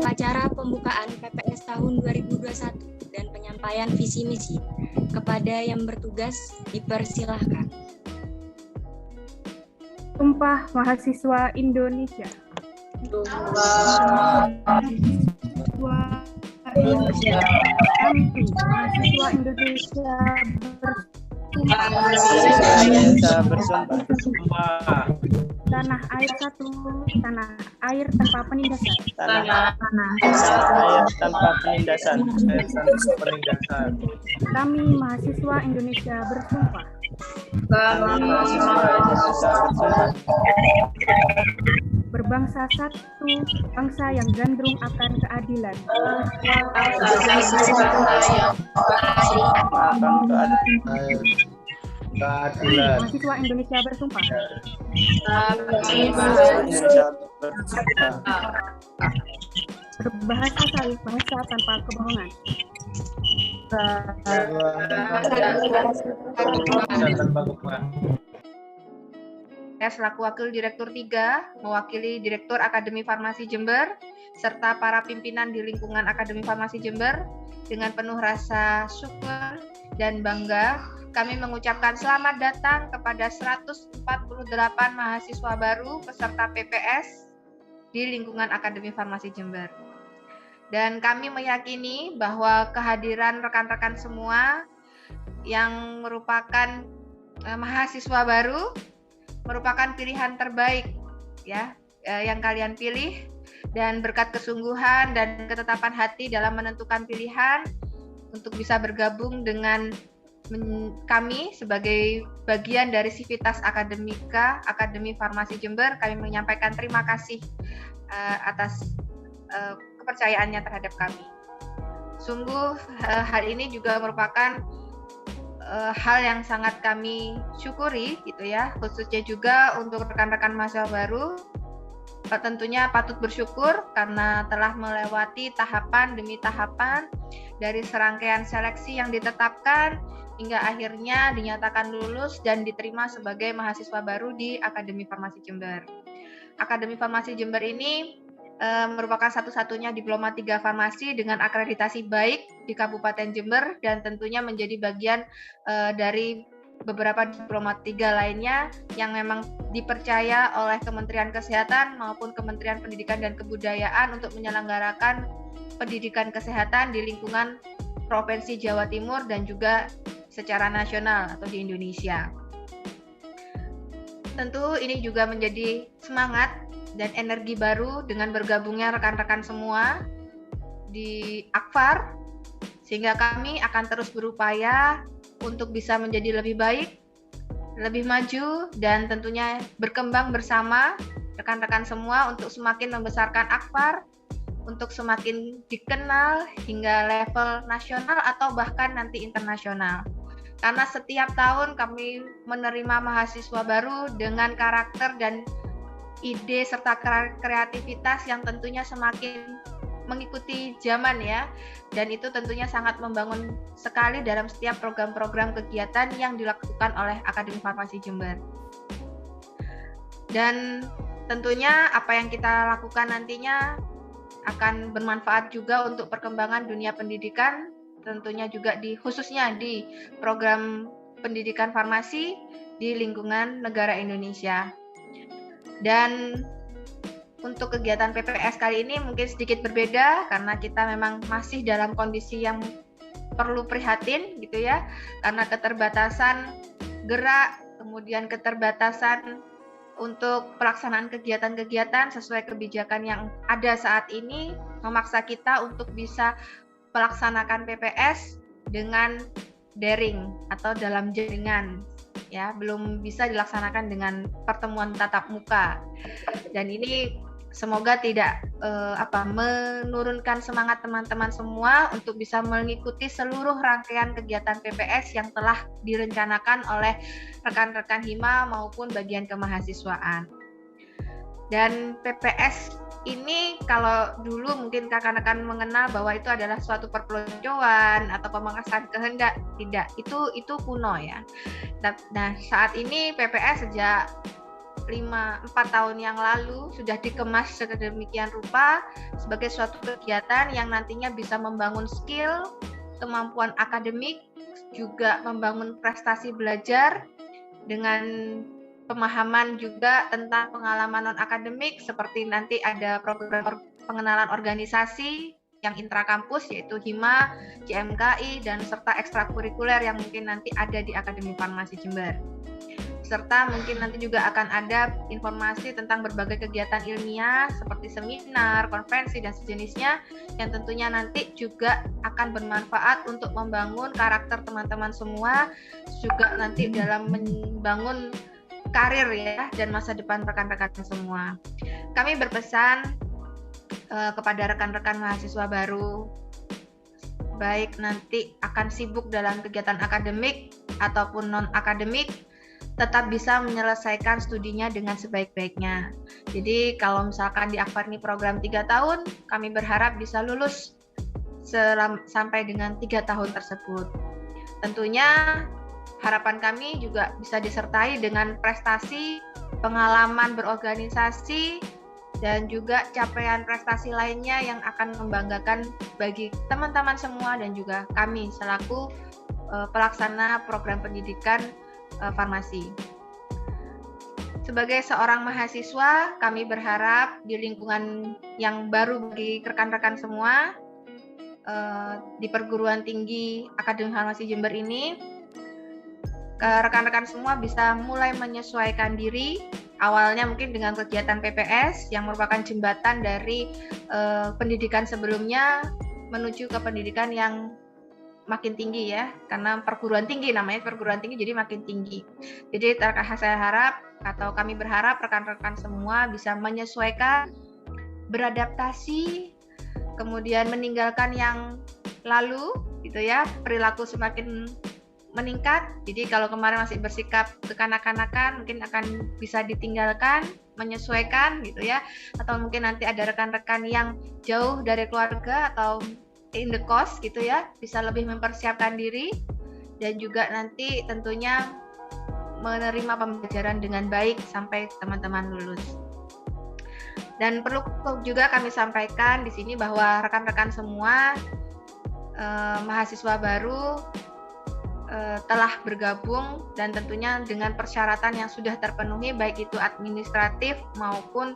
Acara pembukaan PPS tahun 2021 dan penyampaian visi misi. Kepada yang bertugas dipersilahkan. Sumpah Mahasiswa Indonesia. Kami mahasiswa Indonesia bersumpah. Tanah air satu, tanah air tanpa penindasan. Tanah air tanpa penindasan. Kami mahasiswa Indonesia bersumpah. Berbangsa satu, bangsa yang gandrung akan keadilan. Mahasiswa Indonesia bersumpah. Berbahasa salih bahasa tanpa kebohongan. Saya selaku Wakil Direktur 3, mewakili Direktur Akademi Farmasi Jember, serta para pimpinan di lingkungan Akademi Farmasi Jember, dengan penuh rasa syukur dan bangga, kami mengucapkan selamat datang kepada 148 mahasiswa baru peserta PPS di lingkungan Akademi Farmasi Jember. Dan kami meyakini bahwa kehadiran rekan-rekan semua yang merupakan mahasiswa baru merupakan pilihan terbaik ya yang kalian pilih, dan berkat kesungguhan dan ketetapan hati dalam menentukan pilihan untuk bisa bergabung dengan kami sebagai bagian dari Sivitas Akademika Akademi Farmasi Jember, kami menyampaikan terima kasih atas kepercayaannya terhadap kami. Sungguh hal ini juga merupakan hal yang sangat kami syukuri gitu ya, khususnya juga untuk rekan-rekan mahasiswa baru. Tentunya patut bersyukur karena telah melewati tahapan demi tahapan dari serangkaian seleksi yang ditetapkan hingga akhirnya dinyatakan lulus dan diterima sebagai mahasiswa baru di Akademi Farmasi Jember. Akademi Farmasi Jember ini merupakan satu-satunya diploma 3 farmasi dengan akreditasi baik di Kabupaten Jember, dan tentunya menjadi bagian dari beberapa diploma 3 lainnya yang memang dipercaya oleh Kementerian Kesehatan maupun Kementerian Pendidikan dan Kebudayaan untuk menyelenggarakan pendidikan kesehatan di lingkungan Provinsi Jawa Timur dan juga secara nasional atau di Indonesia. Tentu ini juga menjadi semangat dan energi baru dengan bergabungnya rekan-rekan semua di Akfar, sehingga kami akan terus berupaya untuk bisa menjadi lebih baik, lebih maju, dan tentunya berkembang bersama rekan-rekan semua untuk semakin membesarkan Akfar, untuk semakin dikenal hingga level nasional atau bahkan nanti internasional. Karena setiap tahun kami menerima mahasiswa baru dengan karakter dan ide serta kreativitas yang tentunya semakin mengikuti zaman ya, dan itu tentunya sangat membangun sekali dalam setiap program-program kegiatan yang dilakukan oleh Akademi Farmasi Jember. Dan tentunya apa yang kita lakukan nantinya akan bermanfaat juga untuk perkembangan dunia pendidikan, tentunya juga khususnya di program pendidikan farmasi di lingkungan negara Indonesia. Dan untuk kegiatan PPS kali ini mungkin sedikit berbeda karena kita memang masih dalam kondisi yang perlu prihatin gitu ya, karena keterbatasan gerak, kemudian keterbatasan untuk pelaksanaan kegiatan-kegiatan sesuai kebijakan yang ada saat ini memaksa kita untuk bisa melaksanakan PPS dengan daring atau dalam jaringan. Ya, belum bisa dilaksanakan dengan pertemuan tatap muka, dan ini semoga tidak menurunkan semangat teman-teman semua untuk bisa mengikuti seluruh rangkaian kegiatan PPS yang telah direncanakan oleh rekan-rekan Hima maupun bagian kemahasiswaan. Dan PPS ini kalau dulu mungkin rekan-rekan mengenal bahwa itu adalah suatu perpeloncoan atau pemangkasan kehendak, tidak, itu kuno ya. Nah, saat ini PPS sejak 4 tahun yang lalu sudah dikemas sedemikian rupa sebagai suatu kegiatan yang nantinya bisa membangun skill, kemampuan akademik, juga membangun prestasi belajar dengan pemahaman juga tentang pengalaman non-akademik, seperti nanti ada program pengenalan organisasi yang intrakampus yaitu HIMA, JMKI, dan serta ekstrakurikuler yang mungkin nanti ada di Akademi Farmasi Jember. Serta mungkin nanti juga akan ada informasi tentang berbagai kegiatan ilmiah seperti seminar, konferensi, dan sejenisnya yang tentunya nanti juga akan bermanfaat untuk membangun karakter teman-teman semua, juga nanti dalam membangun karir ya dan masa depan rekan-rekan semua. Kami berpesan kepada rekan-rekan mahasiswa baru, baik nanti akan sibuk dalam kegiatan akademik ataupun non-akademik, tetap bisa menyelesaikan studinya dengan sebaik-baiknya. Jadi kalau misalkan di Akfar ini program 3 tahun, kami berharap bisa lulus sampai dengan 3 tahun tersebut. Tentunya harapan kami juga bisa disertai dengan prestasi, pengalaman berorganisasi, dan juga capaian prestasi lainnya yang akan membanggakan bagi teman-teman semua dan juga kami selaku pelaksana program pendidikan farmasi. Sebagai seorang mahasiswa, kami berharap di lingkungan yang baru bagi rekan-rekan semua di perguruan tinggi Akademi Farmasi Jember ini, rekan-rekan semua bisa mulai menyesuaikan diri. Awalnya mungkin dengan kegiatan PPS yang merupakan jembatan dari pendidikan sebelumnya menuju ke pendidikan yang makin tinggi ya, karena perguruan tinggi namanya perguruan tinggi, jadi makin tinggi. Jadi saya harap atau kami berharap rekan-rekan semua bisa menyesuaikan, beradaptasi, kemudian meninggalkan yang lalu gitu ya, perilaku semakin meningkat. Jadi kalau kemarin masih bersikap kekanak-kanakan, mungkin akan bisa ditinggalkan, menyesuaikan gitu ya, atau mungkin nanti ada rekan-rekan yang jauh dari keluarga atau in the cost gitu ya, bisa lebih mempersiapkan diri dan juga nanti tentunya menerima pembelajaran dengan baik sampai teman-teman lulus. Dan perlu juga kami sampaikan di sini bahwa rekan-rekan semua mahasiswa baru telah bergabung dan tentunya dengan persyaratan yang sudah terpenuhi baik itu administratif maupun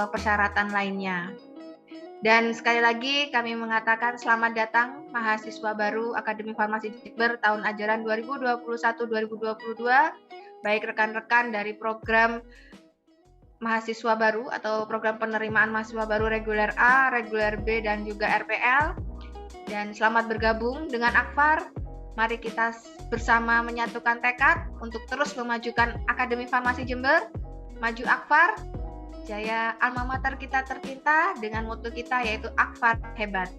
persyaratan lainnya. Dan sekali lagi kami mengatakan selamat datang mahasiswa baru Akademi Farmasi Jember tahun ajaran 2021-2022, baik rekan-rekan dari program mahasiswa baru atau program penerimaan mahasiswa baru reguler A, reguler B, dan juga RPL. Dan selamat bergabung dengan Akfar. Mari kita bersama menyatukan tekad untuk terus memajukan Akademi Farmasi Jember. Maju Akfar, jaya alma mater kita tercinta dengan moto kita yaitu Akfar hebat.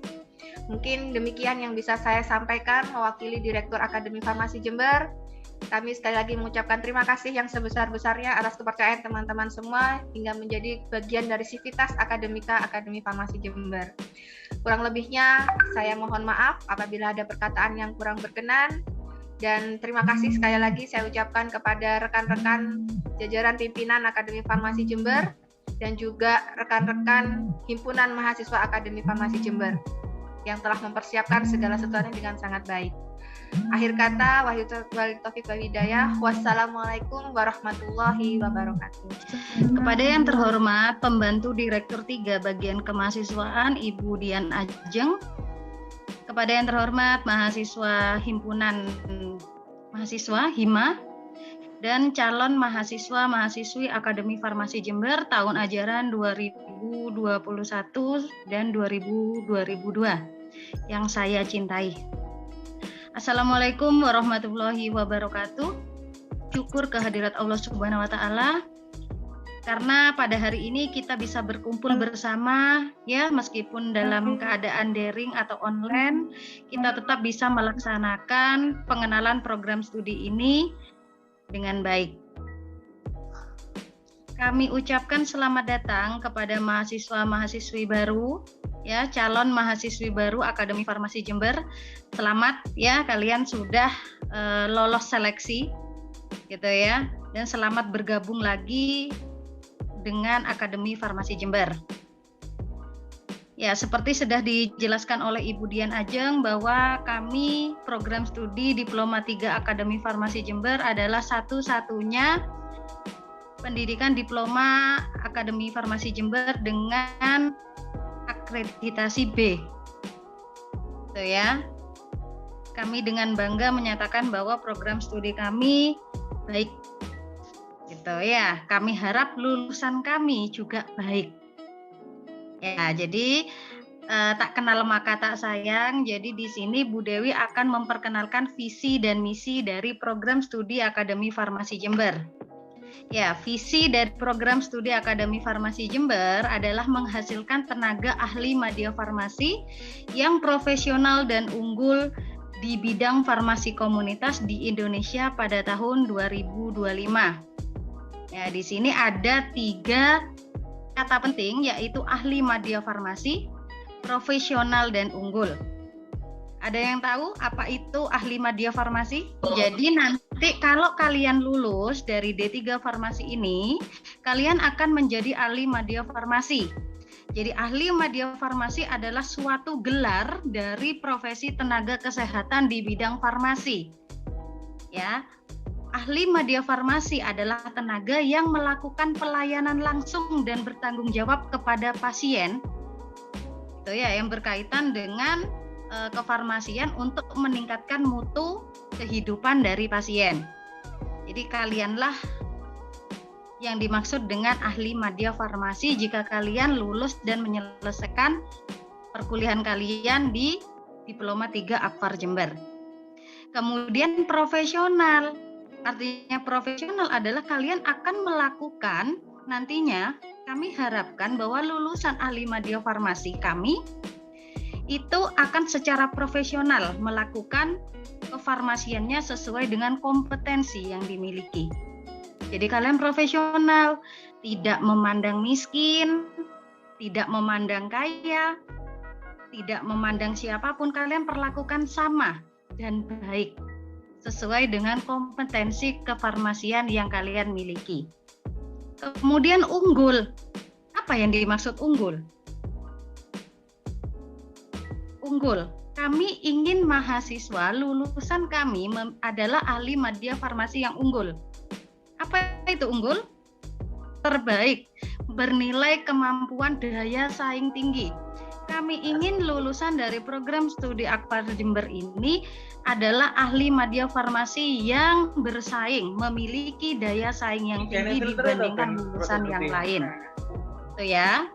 Mungkin demikian yang bisa saya sampaikan mewakili Direktur Akademi Farmasi Jember. Kami sekali lagi mengucapkan terima kasih yang sebesar-besarnya atas kepercayaan teman-teman semua hingga menjadi bagian dari Sivitas Akademika Akademi Farmasi Jember. Kurang lebihnya saya mohon maaf apabila ada perkataan yang kurang berkenan, dan terima kasih sekali lagi saya ucapkan kepada rekan-rekan jajaran pimpinan Akademi Farmasi Jember dan juga rekan-rekan Himpunan Mahasiswa Akademi Farmasi Jember yang telah mempersiapkan segala sesuatunya dengan sangat baik. Akhir kata, wabillahi taufiq wal hidayah. Wassalamualaikum warahmatullahi wabarakatuh. Kepada yang terhormat Pembantu Direktur 3 Bagian Kemahasiswaan Ibu Dian Ajeng, kepada yang terhormat mahasiswa Himpunan Mahasiswa HIMA, dan calon mahasiswa-mahasiswi Akademi Farmasi Jember tahun ajaran 2021 dan 2022 yang saya cintai. Assalamualaikum warahmatullahi wabarakatuh. Syukur kehadirat Allah Subhanahu wa taala karena pada hari ini kita bisa berkumpul bersama ya, meskipun dalam keadaan daring atau online, kita tetap bisa melaksanakan pengenalan program studi ini dengan baik. Kami ucapkan selamat datang kepada mahasiswa-mahasiswi baru, ya, calon mahasiswi baru Akademi Farmasi Jember. Selamat ya, kalian sudah lolos seleksi gitu ya. Dan selamat bergabung lagi dengan Akademi Farmasi Jember. Ya, seperti sudah dijelaskan oleh Ibu Dian Ajeng bahwa kami program studi Diploma 3 Akademi Farmasi Jember adalah satu-satunya pendidikan Diploma Akademi Farmasi Jember dengan akreditasi B. Gitu ya. Kami dengan bangga menyatakan bahwa program studi kami baik. Gitu ya. Kami harap lulusan kami juga baik. Ya, jadi tak kenal maka tak sayang. Jadi di sini Bu Dewi akan memperkenalkan visi dan misi dari program studi Akademi Farmasi Jember. Ya, visi dari program studi Akademi Farmasi Jember adalah menghasilkan tenaga ahli media farmasi yang profesional dan unggul di bidang farmasi komunitas di Indonesia pada tahun 2025. Ya, di sini ada 3 kata penting, yaitu ahli media farmasi, profesional, dan unggul. Ada yang tahu apa itu ahli media farmasi? Jadi nanti kalau kalian lulus dari D3 Farmasi ini, kalian akan menjadi ahli media farmasi. Jadi ahli media farmasi adalah suatu gelar dari profesi tenaga kesehatan di bidang farmasi. Ya. Ahli media farmasi adalah tenaga yang melakukan pelayanan langsung dan bertanggung jawab kepada pasien, itu ya, yang berkaitan dengan kefarmasian untuk meningkatkan mutu kehidupan dari pasien. Jadi kalianlah yang dimaksud dengan ahli media farmasi jika kalian lulus dan menyelesaikan perkuliahan kalian di Diploma 3 Akfar Jember. Kemudian profesional. Artinya profesional adalah kalian akan melakukan nantinya, kami harapkan bahwa lulusan ahli media farmasi kami itu akan secara profesional melakukan kefarmasiannya sesuai dengan kompetensi yang dimiliki. Jadi kalian profesional, tidak memandang miskin, tidak memandang kaya, tidak memandang siapapun, kalian perlakukan sama dan baik sesuai dengan kompetensi kefarmasian yang kalian miliki. Kemudian unggul. Apa yang dimaksud unggul? Unggul. Kami ingin mahasiswa lulusan kami adalah ahli media farmasi yang unggul. Apa itu unggul? Terbaik, bernilai kemampuan daya saing tinggi. Kami ingin lulusan dari program studi Akfar Jember ini adalah ahli media farmasi yang bersaing, memiliki daya saing yang tinggi dibandingkan lulusan yang lain. Itu ya.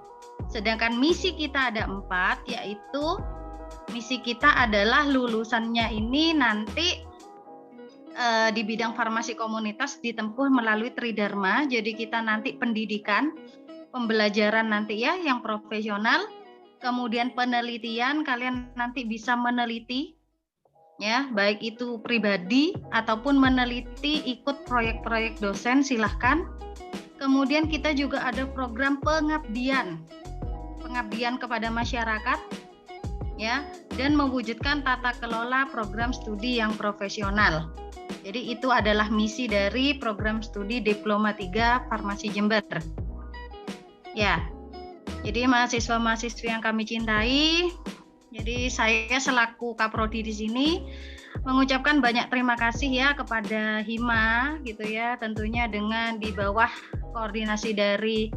Sedangkan misi kita ada 4, yaitu misi kita adalah lulusannya ini nanti di bidang farmasi komunitas ditempuh melalui Tridharma. Jadi kita nanti pendidikan, pembelajaran nanti ya yang profesional. Kemudian penelitian, kalian nanti bisa meneliti, ya, baik itu pribadi ataupun meneliti ikut proyek-proyek dosen, silahkan. Kemudian kita juga ada program pengabdian kepada masyarakat, ya, dan mewujudkan tata kelola program studi yang profesional. Jadi itu adalah misi dari program studi Diploma 3 Farmasi Jember. Ya. Jadi mahasiswa-mahasiswi yang kami cintai, jadi saya selaku Kaprodi di sini mengucapkan banyak terima kasih ya kepada Hima gitu ya, tentunya dengan di bawah koordinasi dari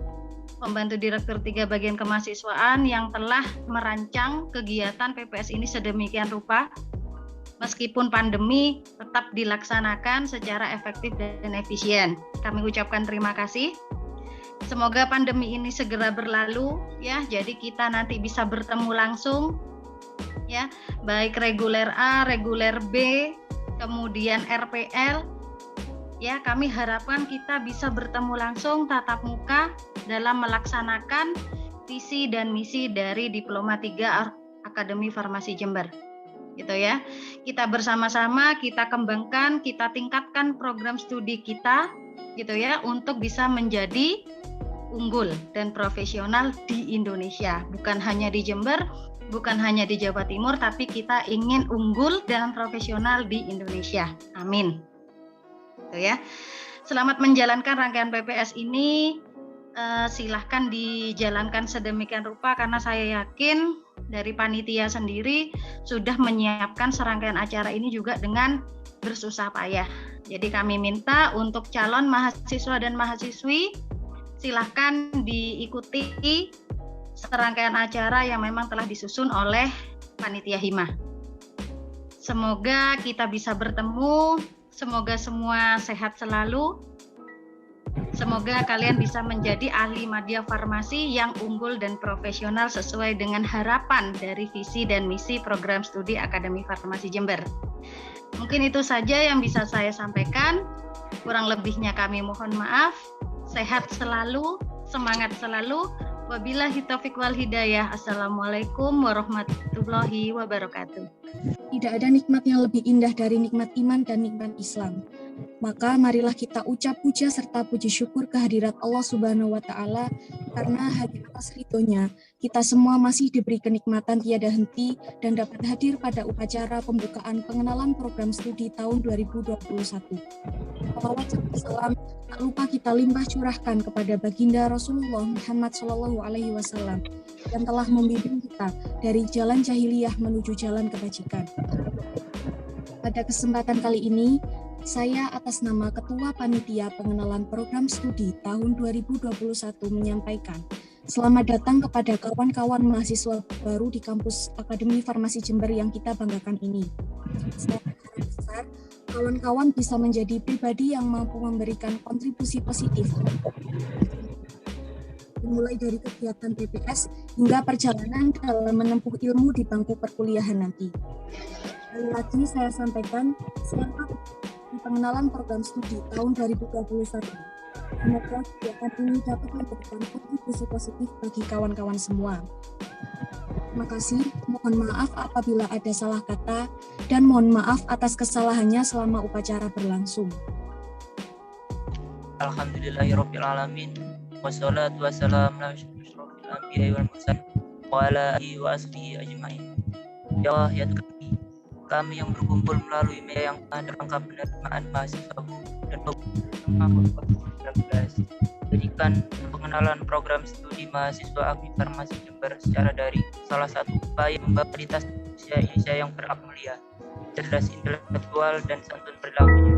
pembantu Direktur 3 Bagian Kemahasiswaan yang telah merancang kegiatan PPS ini sedemikian rupa. Meskipun pandemi tetap dilaksanakan secara efektif dan efisien. Kami ucapkan terima kasih. Semoga pandemi ini segera berlalu ya, jadi kita nanti bisa bertemu langsung ya, baik reguler A, reguler B, kemudian RPL ya. Kami harapkan kita bisa bertemu langsung tatap muka dalam melaksanakan visi dan misi dari Diploma 3 Akademi Farmasi Jember. Gitu ya. Kita bersama-sama kita kembangkan, kita tingkatkan program studi kita gitu ya untuk bisa menjadi unggul dan profesional di Indonesia, bukan hanya di Jember, bukan hanya di Jawa Timur, tapi kita ingin unggul dan profesional di Indonesia. Amin. gitu ya. Selamat menjalankan rangkaian PPS ini. Silahkan dijalankan sedemikian rupa karena saya yakin dari panitia sendiri sudah menyiapkan serangkaian acara ini juga dengan bersusah payah. Jadi kami minta untuk calon mahasiswa dan mahasiswi silahkan diikuti serangkaian acara yang memang telah disusun oleh panitia himah. Semoga kita bisa bertemu, semoga semua sehat selalu. Semoga kalian bisa menjadi ahli madya farmasi yang unggul dan profesional sesuai dengan harapan dari visi dan misi program studi Akademi Farmasi Jember. Mungkin itu saja yang bisa saya sampaikan. Kurang lebihnya kami mohon maaf. Sehat selalu, semangat selalu. Wabillahi taufiq wal hidayah. Assalamualaikum warahmatullahi wabarakatuh. Tidak ada nikmat yang lebih indah dari nikmat iman dan nikmat Islam. Maka marilah kita ucap puja serta puji syukur kehadirat Allah Subhanahu wa Ta'ala, karena hanya atas ridhonya kita semua masih diberi kenikmatan tiada henti dan dapat hadir pada upacara pembukaan pengenalan program studi tahun 2021. Salawat serta salam tak lupa kita limpah curahkan kepada baginda Rasulullah Muhammad SAW yang telah membimbing kita dari jalan jahiliyah menuju jalan kebajikan. Pada kesempatan kali ini, saya atas nama Ketua Panitia Pengenalan Program Studi tahun 2021 menyampaikan selamat datang kepada kawan-kawan mahasiswa baru di kampus Akademi Farmasi Jember yang kita banggakan ini. Saya harap besar kawan-kawan bisa menjadi pribadi yang mampu memberikan kontribusi positif, dimulai dari kegiatan PPS hingga perjalanan dalam menempuh ilmu di bangku perkuliahan nanti. Sekali lagi saya sampaikan selamat pengenalan program studi tahun 2021. Semoga kegiatan ini dapat memberikan kontribusi positif bagi kawan-kawan semua. Terima kasih, mohon maaf apabila ada salah kata, dan mohon maaf atas kesalahannya selama upacara berlangsung. Alhamdulillahirrabbilalamin. Wassalatu wassalamu ala asyrofil anbiya'i wal mursalin wa ala alihi wa ashabihi ajma'in. Ya Allah, ya kami yang berkumpul melalui media yang rangka penerimaan mahasiswa dan beberapa 2019. Jadikan pengenalan program studi mahasiswa Akademi Farmasi Jember secara daring salah satu upaya membawa kualitas Indonesia yang berakhlak mulia, cerdas intelektual dan santun perilakunya.